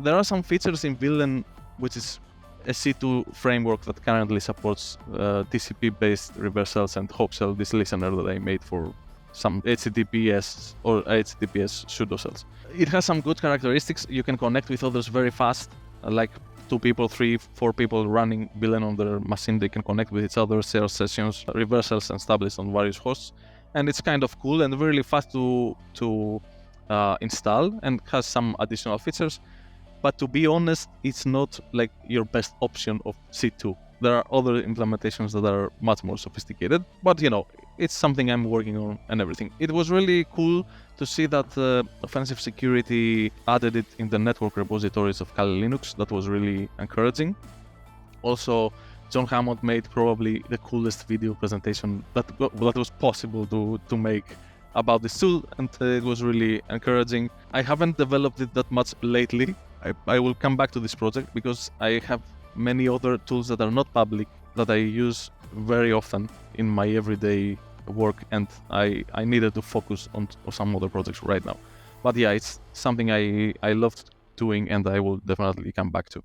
there are some features in Villain, which is a C2 framework that currently supports TCP-based reversals and hopecell, this listener that I made for some HTTPS or HTTPS pseudocells. It has some good characteristics. You can connect with others very fast, like 2 people, 3, 4 people running Villain on their machine. They can connect with each other, share sessions, reversals, and establish on various hosts. And it's kind of cool and really fast to install, and has some additional features. But to be honest, it's not like your best option of C2. There are other implementations that are much more sophisticated, but it's something I'm working on and everything. It was really cool to see that offensive security added it in the network repositories of Kali Linux. That was really encouraging. Also, John Hammond made probably the coolest video presentation that was possible to make about this tool, and it was really encouraging. I haven't developed it that much lately. I will come back to this project because I have many other tools that are not public that I use very often in my everyday work, and I needed to focus on some other projects right now. But yeah, it's something I loved doing, and I will definitely come back to.